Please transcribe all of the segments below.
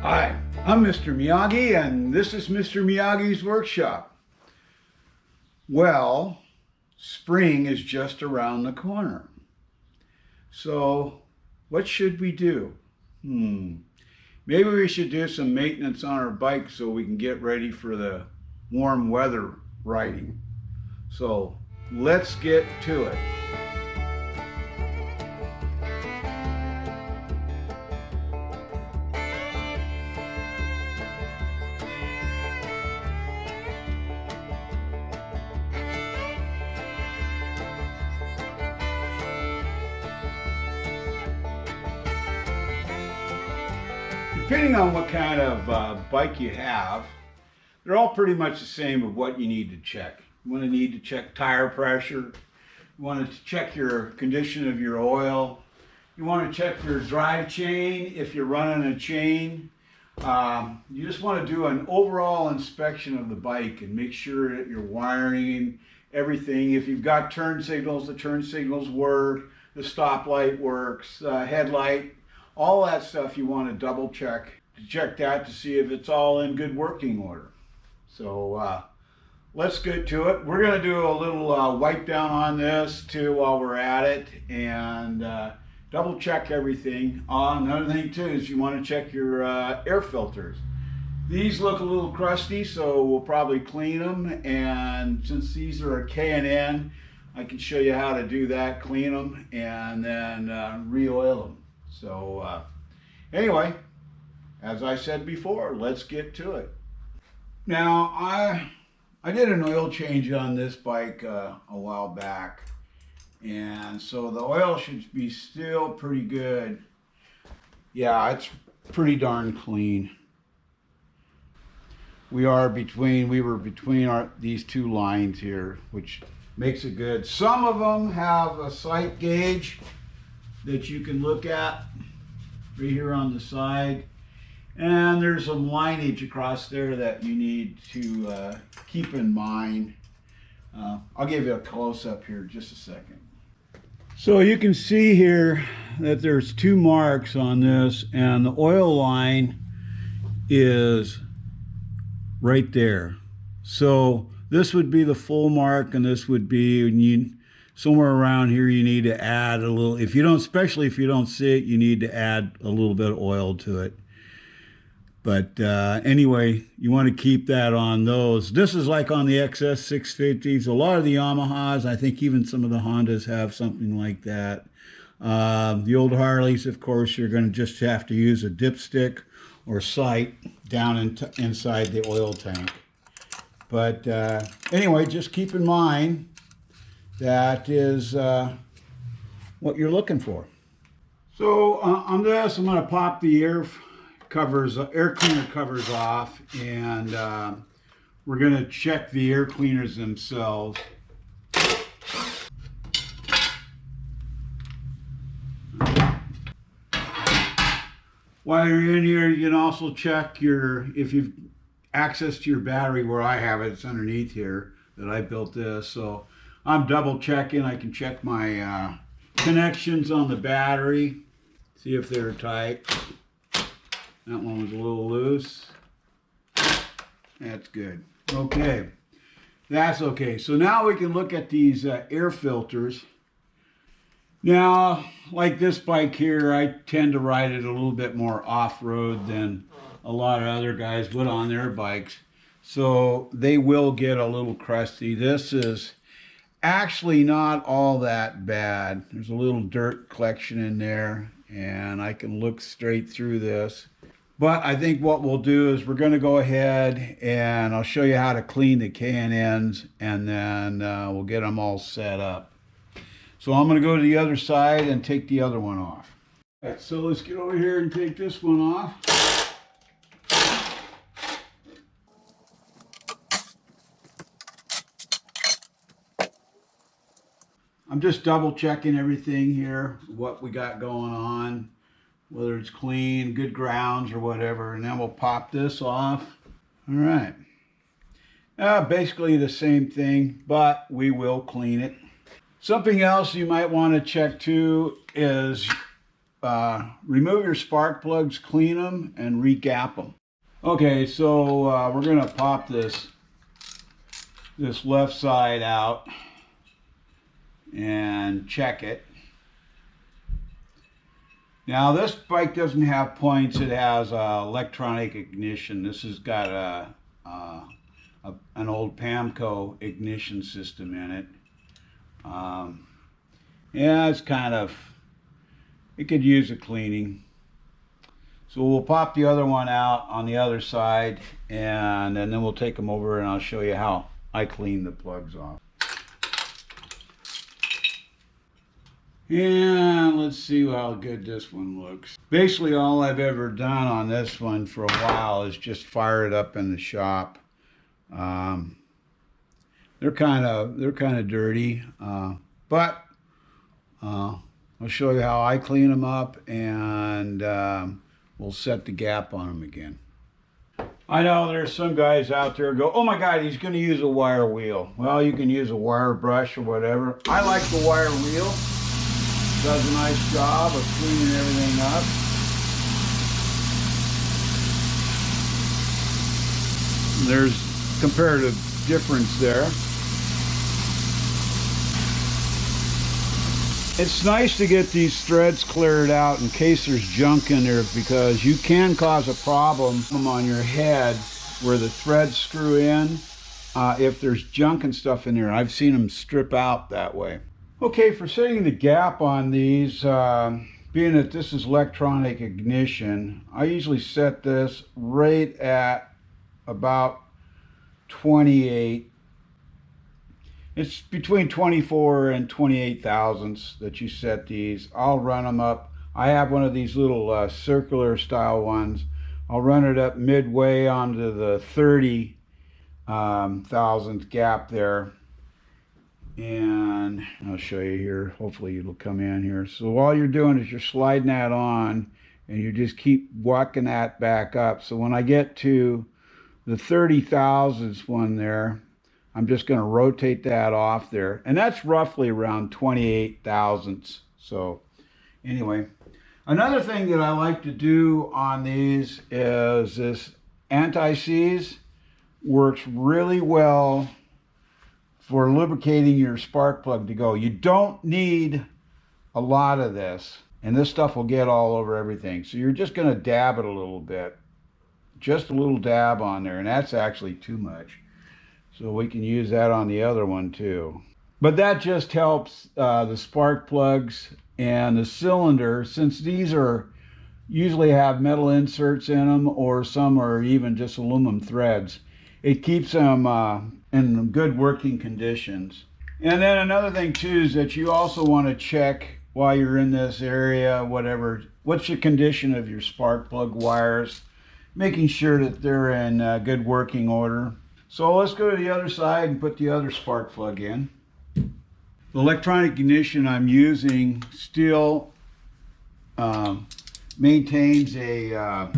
Hi, I'm Mr. Miyagi, and this is Mr. Miyagi's workshop. Well, spring is just around the corner. So, what should we do? Maybe we should do some maintenance on our bike so we can get ready for the warm weather riding. So, let's get to it. Depending on what kind of bike you have, they're all pretty much the same of what you need to check. You need to check tire pressure. You want to check your condition of your oil. You want to check your drive chain if you're running a chain. You just want to do an overall inspection of the bike and make sure that your wiring, everything. If you've got turn signals, the turn signals work, the stoplight works, headlight. All that stuff you want to double check that to see if it's all in good working order. So let's get to it. We're going to do a little wipe down on this too while we're at it, and double check everything. Another thing too is you want to check your air filters. These look a little crusty, so we'll probably clean them, and since these are a K&N, I can show you how to do that, clean them, and then re-oil them. So anyway, as I said before, let's get to it. Now, I did an oil change on this bike a while back, and so the oil should be still pretty good. Yeah, it's pretty darn clean. We were between these two lines here, which makes it good. Some of them have a sight gauge that you can look at right here on the side, and there's some lineage across there that you need to keep in mind. I'll give you a close-up here in just a second. So you can see here that there's two marks on this, and the oil line is right there. So this would be the full mark, and this would be somewhere around here. You need to add a little, especially if you don't see it, you need to add a little bit of oil to it. But anyway, you want to keep that on those. This is like on the XS 650s. A lot of the Yamahas, I think even some of the Hondas have something like that. The old Harleys, of course, you're going to just have to use a dipstick or sight down inside the oil tank. But anyway, just keep in mind that is what you're looking for. So on this, I'm going to pop the air cleaner covers off, and we're going to check the air cleaners themselves. While you're in here, you can also check if you've access to your battery. Where I have it, it's underneath here that I built this. So I'm double checking. I can check my connections on the battery, see if they're tight. That one was a little loose. That's good. Okay, that's okay. So now we can look at these air filters. Now, like this bike here, I tend to ride it a little bit more off-road than a lot of other guys would on their bikes. So they will get a little crusty. This is actually not all that bad. There's a little dirt collection in there, and I can look straight through this. But I think what we'll do is we're going to go ahead and I'll show you how to clean the K&Ns, and then we'll get them all set up. So I'm going to go to the other side and take the other one off. All right, so let's get over here and take this one off. I'm just double checking everything here, what we got going on, whether it's clean, good grounds or whatever, and then we'll pop this off. All right. Basically the same thing, but we will clean it. Something else you might want to check too is remove your spark plugs, clean them, and re-gap them. Okay, so we're gonna pop this left side out and check it. Now this bike doesn't have points, it has electronic ignition. This has got an old Pamco ignition system in it. Yeah, it's it could use a cleaning. So we'll pop the other one out on the other side, and then we'll take them over and I'll show you how I clean the plugs off. And let's see how good this one looks. Basically all I've ever done on this one for a while is just fire it up in the shop. They're kind of dirty, but I'll show you how I clean them up, and we'll set the gap on them again. I know there's some guys out there go, oh my God, he's going to use a wire wheel. Well, you can use a wire brush or whatever. I like the wire wheel. Does a nice job of cleaning everything up. There's comparative difference there. It's nice to get these threads cleared out in case there's junk in there, because you can cause a problem on your head where the threads screw in if there's junk and stuff in there. I've seen them strip out that way. Okay, for setting the gap on these, being that this is electronic ignition, I usually set this right at about 28. It's between 24 and 28 thousandths that you set these. I'll run them up. I have one of these little circular style ones. I'll run it up midway onto the 30 thousandth gap there. And I'll show you here. Hopefully it'll come in here. So all you're doing is you're sliding that on, and you just keep walking that back up. So when I get to the 30 thousandths one there, I'm just going to rotate that off there. And that's roughly around 28 thousandths. So anyway, another thing that I like to do on these is this anti-seize works really well for lubricating your spark plug to go. You don't need a lot of this, and this stuff will get all over everything. So you're just going to dab it a little bit. Just a little dab on there, and that's actually too much. So we can use that on the other one too. But that just helps the spark plugs and the cylinder, since these are usually have metal inserts in them, or some are even just aluminum threads. It keeps them in good working conditions. And then another thing too is that you also want to check while you're in this area, what's the condition of your spark plug wires, making sure that they're in good working order. So let's go to the other side and put the other spark plug in. The electronic ignition I'm using still maintains a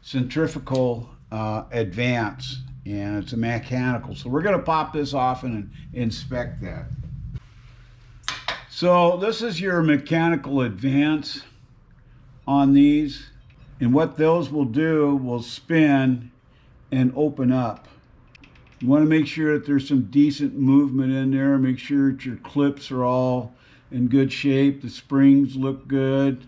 centrifugal advance, and it's a mechanical. So we're going to pop this off and inspect that. So this is your mechanical advance on these, and what those will do will spin and open up. You want to make sure that there's some decent movement in there. Make sure that your clips are all in good shape. The springs look good.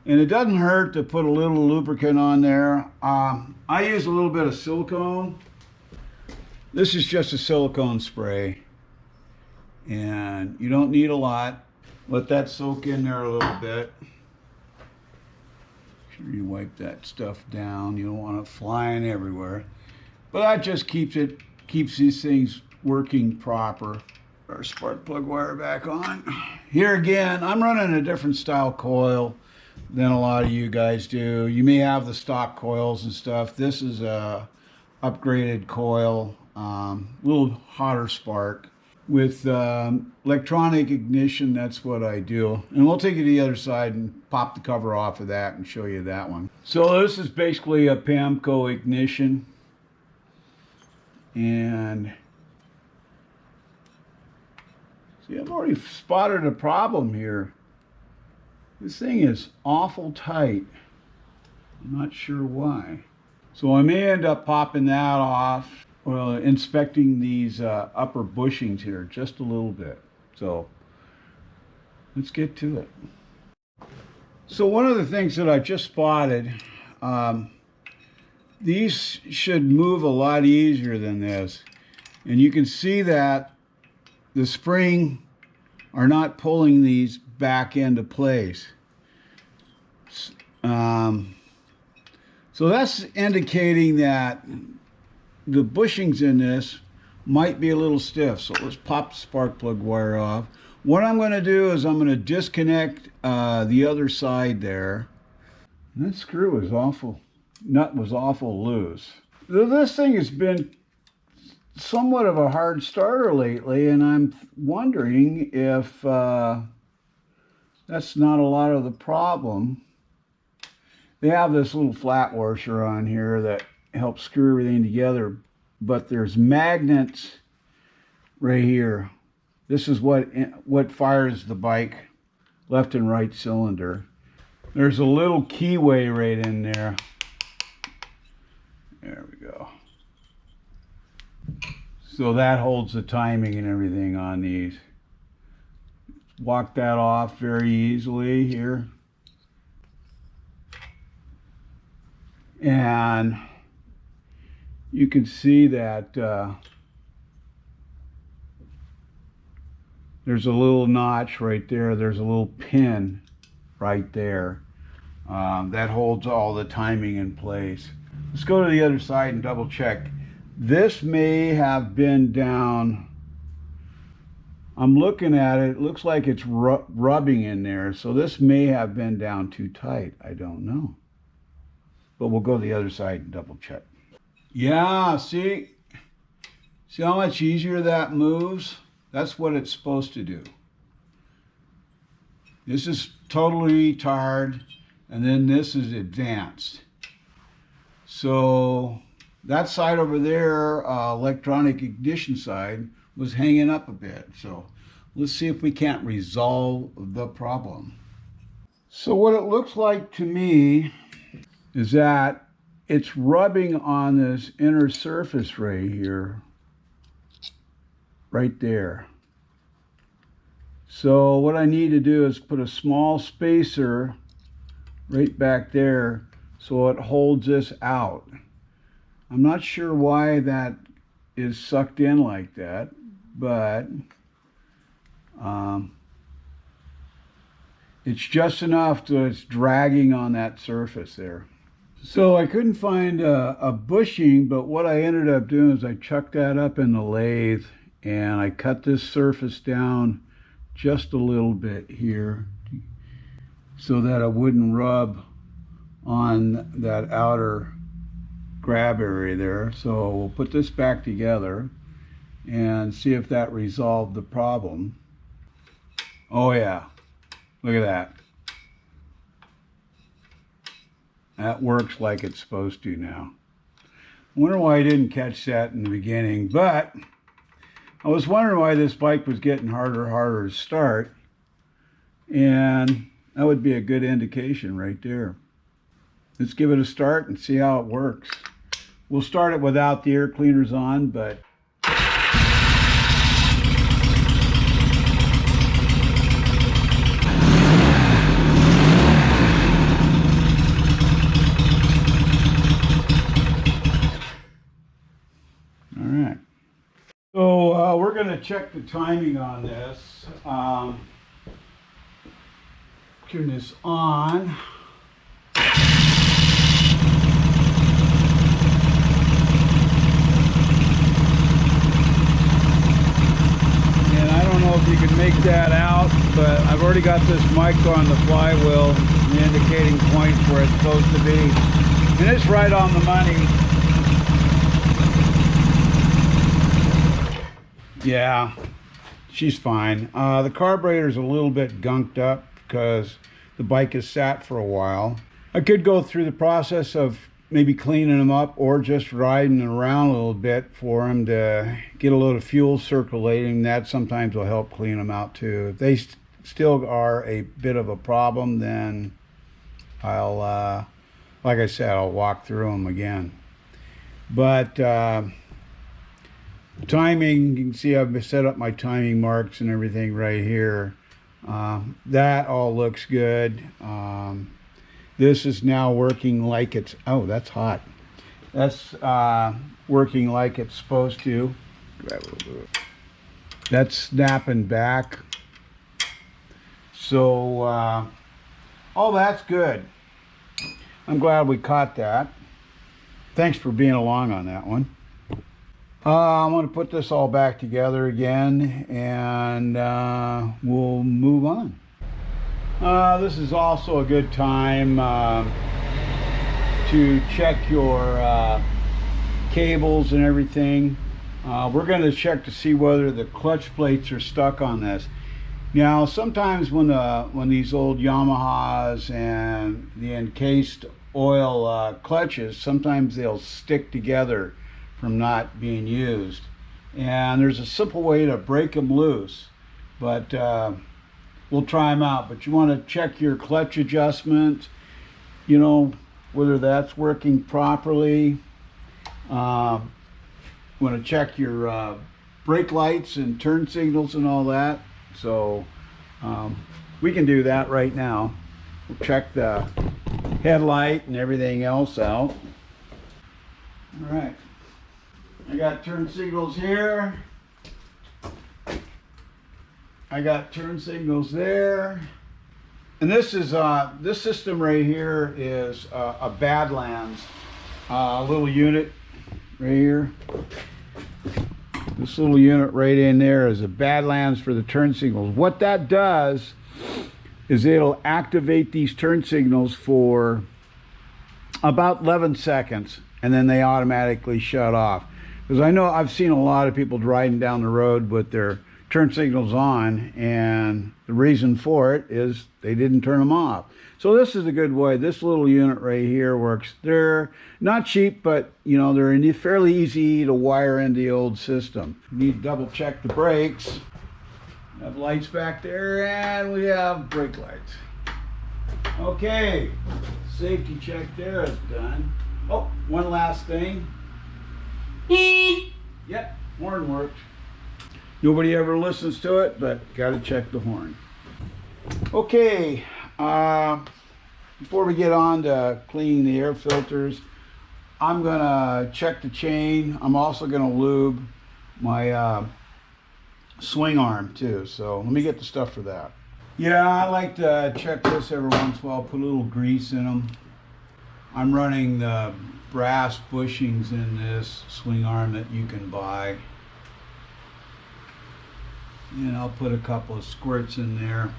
And it doesn't hurt to put a little lubricant on there. I use a little bit of silicone. This is just a silicone spray. And you don't need a lot. Let that soak in there a little bit. Make sure you wipe that stuff down. You don't want it flying everywhere. But that just keeps these things working proper. Our spark plug wire back on. Here again, I'm running a different style coil than a lot of you guys do. You may have the stock coils and stuff. This is a upgraded coil, a little hotter spark. With electronic ignition, that's what I do. And we'll take it to the other side and pop the cover off of that and show you that one. So this is basically a Pamco ignition. And see, I've already spotted a problem here. This thing is awful tight. I'm not sure why. So I may end up popping that off, inspecting these upper bushings here just a little bit. So let's get to it. So one of the things that I just spotted, these should move a lot easier than this. And you can see that the spring are not pulling these back into place. So that's indicating that the bushings in this might be a little stiff. So let's pop the spark plug wire off. What I'm going to do is I'm going to disconnect the other side there. And that screw was awful, nut was awful loose. This thing has been somewhat of a hard starter lately, and I'm wondering if that's not a lot of the problem. They have this little flat washer on here that helps screw everything together, but there's magnets right here. This is what fires the bike, left and right cylinder. There's a little keyway right in there. There we go. So that holds the timing and everything on these. Walk that off very easily here. And you can see that there's a little notch right there. There's a little pin right there. That holds all the timing in place. Let's go to the other side and double check. This may have been down. I'm looking at it. It looks like it's rubbing in there. So this may have been down too tight. I don't know. But we'll go to the other side and double check. Yeah, see how much easier that moves? That's what it's supposed to do. This is totally retard, and then this is advanced. So that side over there, electronic ignition side, was hanging up a bit. So let's see if we can't resolve the problem. So what it looks like to me is that it's rubbing on this inner surface right here, right there. So what I need to do is put a small spacer right back there so it holds this out. I'm not sure why that is sucked in like that, but it's just enough that it's dragging on that surface there. So I couldn't find a bushing, but what I ended up doing is I chucked that up in the lathe and I cut this surface down just a little bit here so that it wouldn't rub on that outer grab area there. So we'll put this back together and see if that resolved the problem. Oh yeah, look at that. That works like it's supposed to now. I wonder why I didn't catch that in the beginning, but I was wondering why this bike was getting harder and harder to start, and that would be a good indication right there. Let's give it a start and see how it works. We'll start it without the air cleaners on, but so we're going to check the timing on this. Turn this on. And I don't know if you can make that out, but I've already got this mic on the flywheel, the indicating points where it's supposed to be. And it's right on the money. Yeah, she's fine. The carburetor's a little bit gunked up because the bike has sat for a while. I could go through the process of maybe cleaning them up or just riding around a little bit for them to get a load of fuel circulating. That sometimes will help clean them out too. If they still are a bit of a problem, then I'll, like I said, I'll walk through them again. But timing, you can see I've set up my timing marks and everything right here. That all looks good. This is now working like it's, oh, that's hot. That's working like it's supposed to. That's snapping back. So all that's good. I'm glad we caught that. Thanks for being along on that one. I'm going to put this all back together again, and we'll move on. This is also a good time to check your cables and everything. We're going to check to see whether the clutch plates are stuck on this. Now, sometimes when these old Yamahas and the encased oil clutches, sometimes they'll stick together from not being used. And there's a simple way to break them loose, but we'll try them out. But you want to check your clutch adjustment, you know, whether that's working properly. You want to check your brake lights and turn signals and all that. So we can do that right now. We'll check the headlight and everything else out. All right. I got turn signals here. I got turn signals there. And this is this system right here is a Badlands little unit right here. This little unit right in there is a Badlands for the turn signals. What that does is it'll activate these turn signals for about 11 seconds, and then they automatically shut off. Because I know I've seen a lot of people driving down the road with their turn signals on, and the reason for it is they didn't turn them off. So this is a good way. This little unit right here works. They're not cheap, but you know, they're fairly easy to wire into the old system. You need to double check the brakes. We have lights back there, and we have brake lights. Okay, safety check there is done. Oh, one last thing. Yep, horn worked. Nobody ever listens to it, but gotta check the horn. Okay, before we get on to cleaning the air filters, I'm gonna check the chain. I'm also gonna lube my swing arm too. So let me get the stuff for that. Yeah, I like to check this every once in a while, put a little grease in them. I'm running the brass bushings in this swing arm that you can buy. And I'll put a couple of squirts in there.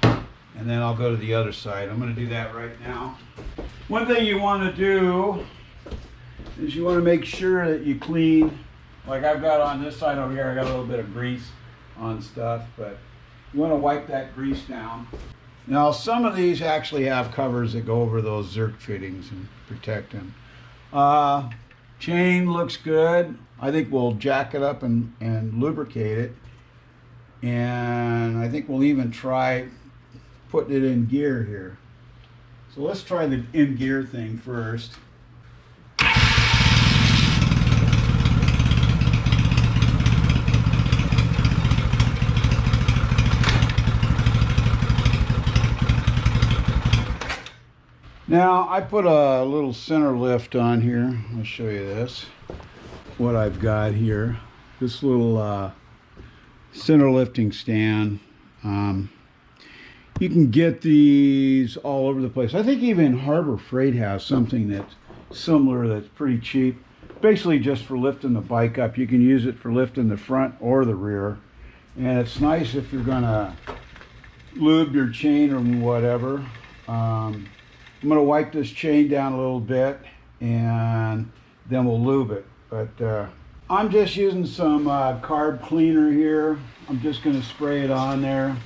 And then I'll go to the other side. I'm going to do that right now. One thing you want to do is you want to make sure that you clean. Like I've got on this side over here, I got a little bit of grease on stuff, but you want to wipe that grease down. Now some of these actually have covers that go over those Zerk fittings and protect them. Chain looks good. I think we'll jack it up and lubricate it. And I think we'll even try putting it in gear here. So let's try the in gear thing first. Now I put a little center lift on here. I'll show you this. What I've got here. This little center lifting stand. You can get these all over the place. I think even Harbor Freight has something that's similar that's pretty cheap. Basically just for lifting the bike up. You can use it for lifting the front or the rear. And it's nice if you're gonna lube your chain or whatever. I'm gonna wipe this chain down a little bit and then we'll lube it. But I'm just using some carb cleaner here. I'm just gonna spray it on there.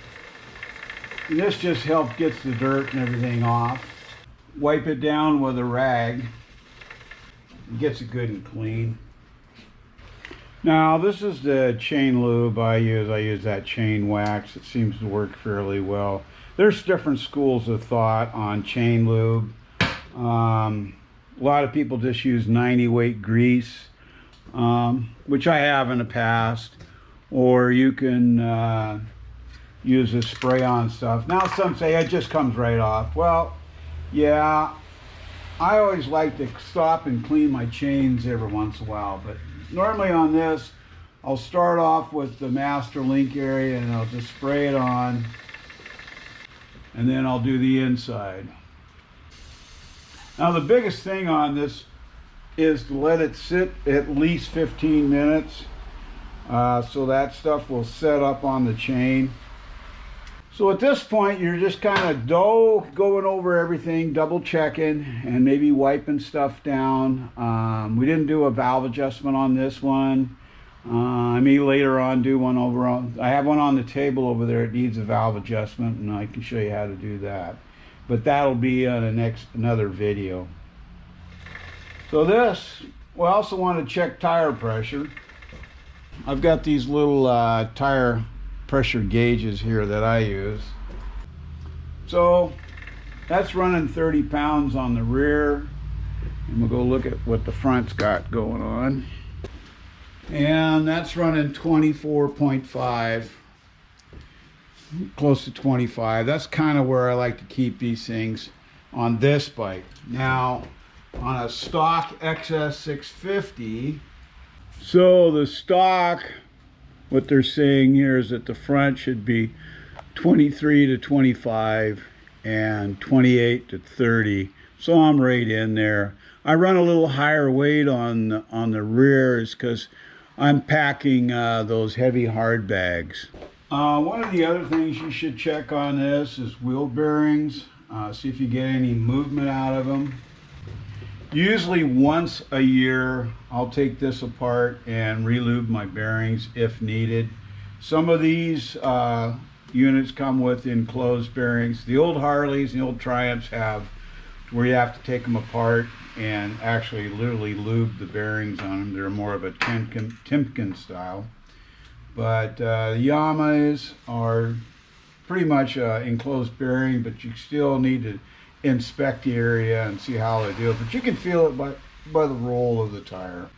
And this just helps get the dirt and everything off. Wipe it down with a rag. It gets it good and clean. Now this is the chain lube I use. I use that chain wax. It seems to work fairly well. There's different schools of thought on chain lube. A lot of people just use 90 weight grease, which I have in the past, or you can use a spray-on stuff. Now some say it just comes right off. Well, yeah, I always like to stop and clean my chains every once in a while, but normally on this, I'll start off with the master link area and I'll just spray it on, and then I'll do the inside. Now the biggest thing on this is to let it sit at least 15 minutes so that stuff will set up on the chain. So at this point you're just kind of going over everything, double checking and maybe wiping stuff down. We didn't do a valve adjustment on this one. I may later on do one over on, I have one on the table over there. It needs a valve adjustment and I can show you how to do that. But that'll be on another video. So this, we also want to check tire pressure. I've got these little tire pressure gauges here that I use. So that's running 30 pounds on the rear. And we'll go look at what the front's got going on. And that's running 24.5. Close to 25. That's kind of where I like to keep these things on this bike. Now on a stock XS 650, so the stock, what they're saying here is that the front should be 23 to 25 and 28 to 30. So I'm right in there. I run a little higher weight on the rears because I'm packing those heavy hard bags. One of the other things you should check on this is wheel bearings. See if you get any movement out of them. Usually once a year, I'll take this apart and relube my bearings if needed. Some of these units come with enclosed bearings. The old Harleys and the old Triumphs have where you have to take them apart and actually literally lube the bearings on them. They're more of a Timken style. But Yamas are pretty much enclosed bearing, but you still need to inspect the area and see how they do it. But you can feel it by the roll of the tire.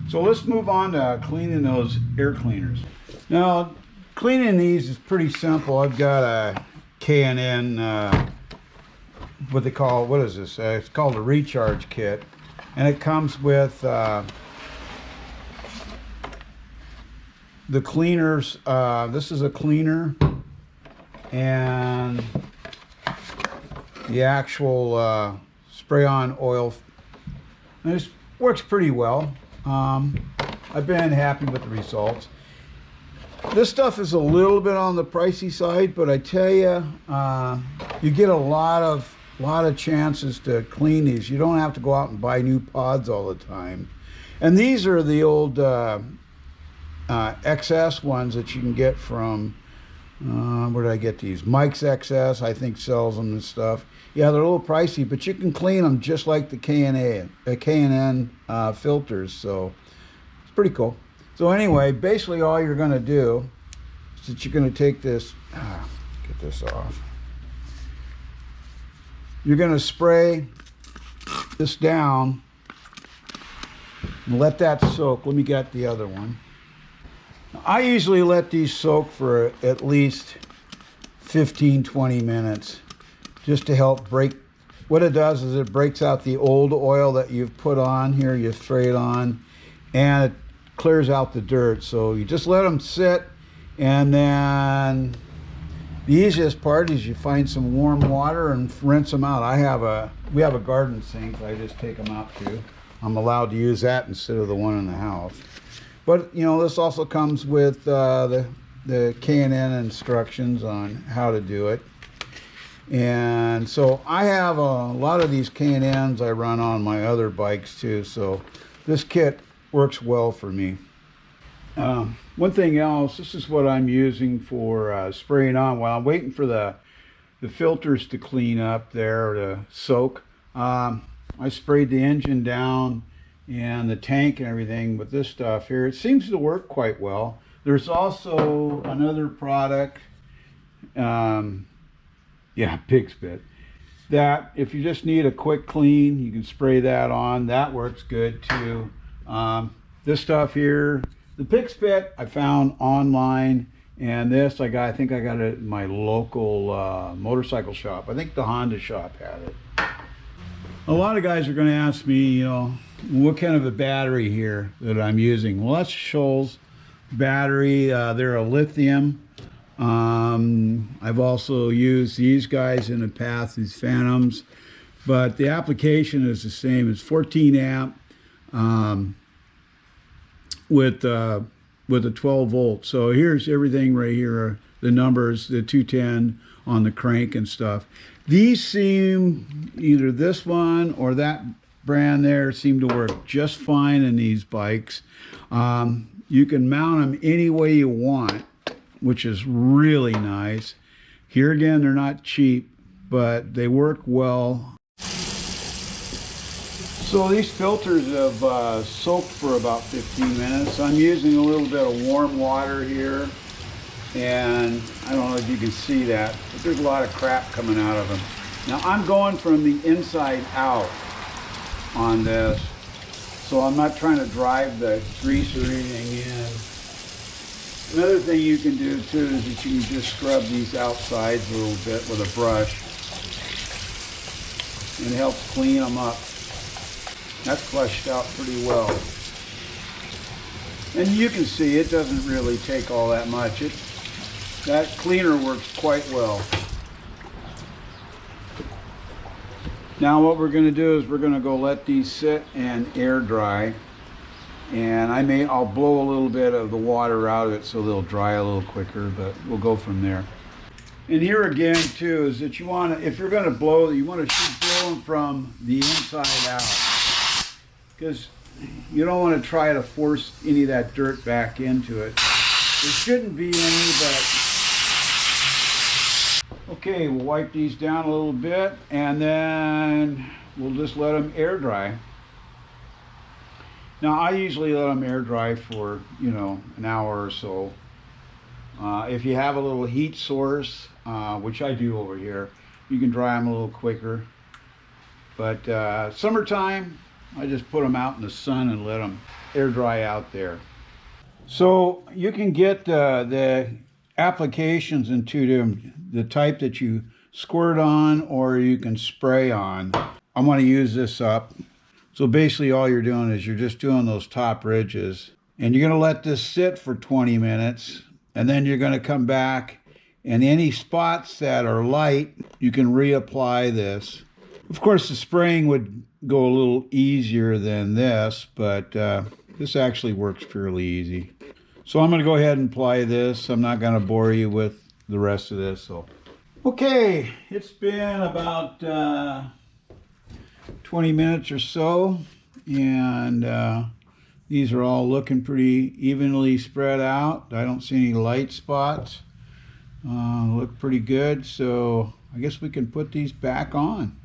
So let's move on to cleaning those air cleaners. Now, cleaning these is pretty simple. I've got a K&N, what is this? It's called a recharge kit. And it comes with the cleaners. This is a cleaner and the actual spray-on oil. And this works pretty well. I've been happy with the results. This stuff is a little bit on the pricey side, but I tell you, you get a lot of chances to clean these. You don't have to go out and buy new pods all the time. And these are the old XS ones that you can get from where did I get these? Mike's XS, I think, sells them and stuff. Yeah, they're a little pricey, but you can clean them just like the K&N filters, so it's pretty cool. So anyway, basically all you're going to do is that you're going to take this, get this off. You're going to spray this down and let that soak. Let me get the other one. I usually let these soak for at least 15-20 minutes just to help break. What it does is it breaks out the old oil that you've put on here. You spray it on and it clears out the dirt. So you just let them sit, and then the easiest part is you find some warm water and rinse them out. We have a garden sink I just take them out to. I'm allowed to use that instead of the one in the house. But you know, this also comes with the K&N instructions on how to do it. And so I have a lot of these K&Ns I run on my other bikes too. So this kit works well for me. One thing else, this is what I'm using for spraying on while I'm waiting for the filters to clean up there, to soak. I sprayed the engine down and the tank and everything, but this stuff here, it seems to work quite well. There's also another product, yeah, Pig Spit, that if you just need a quick clean, you can spray that on. That works good too. This stuff here, the Pig Spit I found online, and this I think I got it at my local motorcycle shop. I think the Honda shop had it. A lot of guys are going to ask me, you know, what kind of a battery here that I'm using. Well, that's Scholl's battery. They're a lithium. I've also used these guys in the past, these Phantoms, but the application is the same. It's 14 amp with a 12 volt. So here's everything right here, the numbers, the 210 on the crank and stuff. These seem, either this one or that brand there, seem to work just fine in these bikes. You can mount them any way you want, which is really nice. Here again, they're not cheap, but they work well. So these filters have soaked for about 15 minutes. I'm using a little bit of warm water here, and I don't know if you can see that, but there's a lot of crap coming out of them. Now I'm going from the inside out on this, so I'm not trying to drive the grease or anything in. Another thing you can do too is that you can just scrub these outsides a little bit with a brush, and it helps clean them up. That's flushed out pretty well. And you can see it doesn't really take all that much. That cleaner works quite well. Now what we're going to do is we're going to go let these sit and air dry. And I'll blow a little bit of the water out of it so they'll dry a little quicker, but we'll go from there. And here again too is that you want to, if you're going to blow, you want to blow them from the inside out, because you don't want to try to force any of that dirt back into it. There shouldn't be any, but okay, we'll wipe these down a little bit and then we'll just let them air dry. Now I usually let them air dry for, you know, an hour or so. If you have a little heat source, which I do over here, you can dry them a little quicker. But summertime, I just put them out in the sun and let them air dry out there. So you can get the applications in two different, the type that you squirt on or you can spray on. I'm going to use this up. So basically all you're doing is you're just doing those top ridges, and you're going to let this sit for 20 minutes, and then you're going to come back, and any spots that are light, you can reapply this. Of course, the spraying would go a little easier than this, but this actually works fairly easy. So I'm going to go ahead and apply this. I'm not going to bore you with the rest of this. So, okay, it's been about 20 minutes or so, and these are all looking pretty evenly spread out. I don't see any light spots. Look pretty good, so I guess we can put these back on.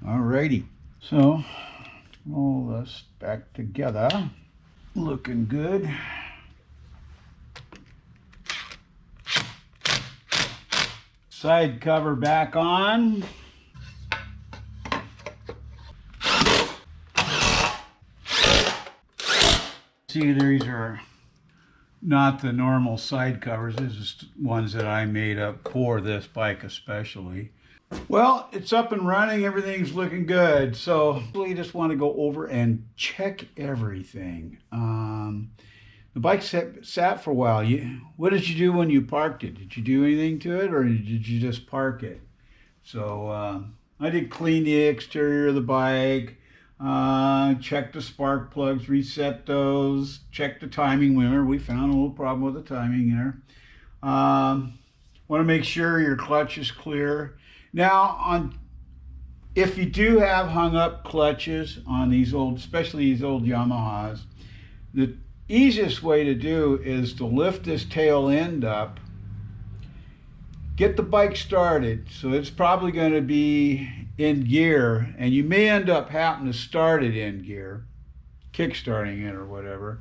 Alrighty, so roll this back together. Looking good. Side cover back on. See, these are not the normal side covers. This is ones that I made up for this bike especially. Well, it's up and running. Everything's looking good. So we just want to go over and check everything. The bike sat for a while. What did you do when you parked it? Did you do anything to it, or did you just park it? So I did clean the exterior of the bike, check the spark plugs, reset those, check the timing wimmer. We found a little problem with the timing there. Want to make sure your clutch is clear. Now, if you do have hung up clutches on these old, especially these old Yamahas, the easiest way to do is to lift this tail end up, get the bike started. So it's probably going to be in gear, and you may end up having to start it in gear. kickstarting it or whatever.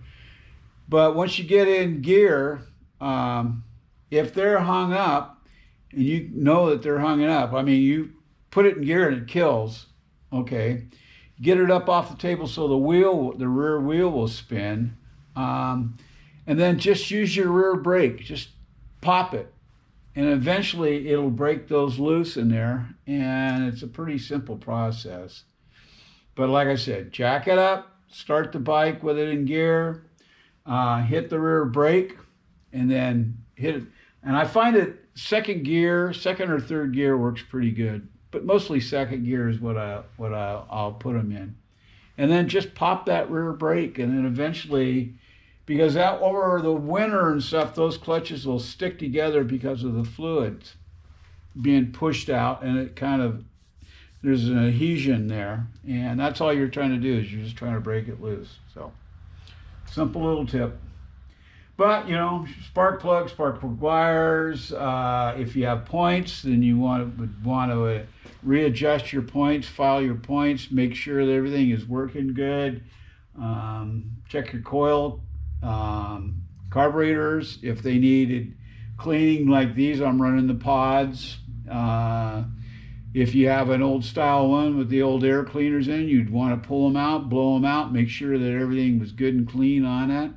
But once you get in gear, if they're hung up, and you know that they're hung up, I mean, you put it in gear and it kills, okay? Get it up off the table so the rear wheel will spin, and then just use your rear brake. Just pop it, and eventually it'll break those loose in there, and it's a pretty simple process. But like I said, jack it up, start the bike with it in gear, hit the rear brake, and then hit it. And I find that second or third gear works pretty good, but mostly second gear is what I'll put them in. And then just pop that rear brake, and then eventually, because that over the winter and stuff, those clutches will stick together because of the fluids being pushed out, and it kind of, there's an adhesion there, and that's all you're trying to do, is you're just trying to break it loose. So simple little tip. But, you know, spark plug wires. If you have points, then you would want to readjust your points, file your points, make sure that everything is working good. Check your coil, carburetors. If they needed cleaning like these, I'm running the pods. If you have an old style one with the old air cleaners in, you'd want to pull them out, blow them out, make sure that everything was good and clean on it.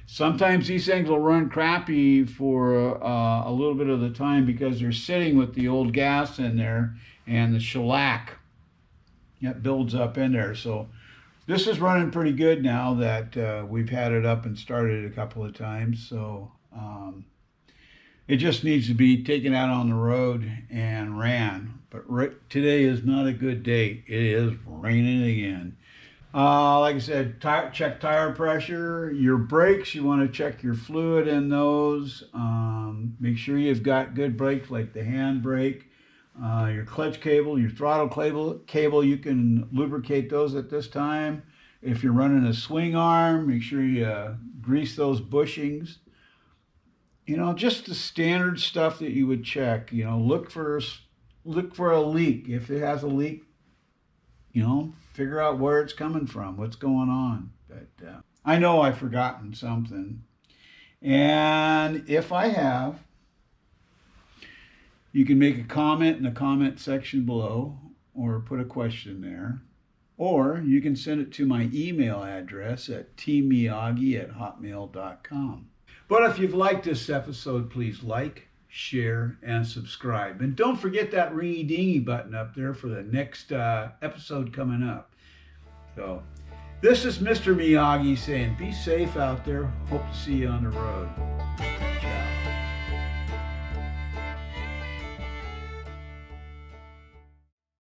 Sometimes these things will run crappy for a little bit of the time because they're sitting with the old gas in there and the shellac that builds up in there. So this is running pretty good now that we've had it up and started a couple of times. So it just needs to be taken out on the road and ran. But today is not a good day. It is raining again. Like I said, check tire pressure. Your brakes, you want to check your fluid in those. Make sure you've got good brakes like the hand brake. Your clutch cable, your throttle cable, you can lubricate those at this time. If you're running a swing arm, make sure you grease those bushings. You know, just the standard stuff that you would check. You know, look for a leak. If it has a leak, you know, figure out where it's coming from, what's going on. But I know I've forgotten something. And if I have, you can make a comment in the comment section below or put a question there. Or you can send it to my email address at tmiyagi@hotmail.com. But if you've liked this episode, please like, share, and subscribe. And don't forget that ringy dingy button up there for the next episode coming up. So this is Mr. Miyagi saying be safe out there. Hope to see you on the road.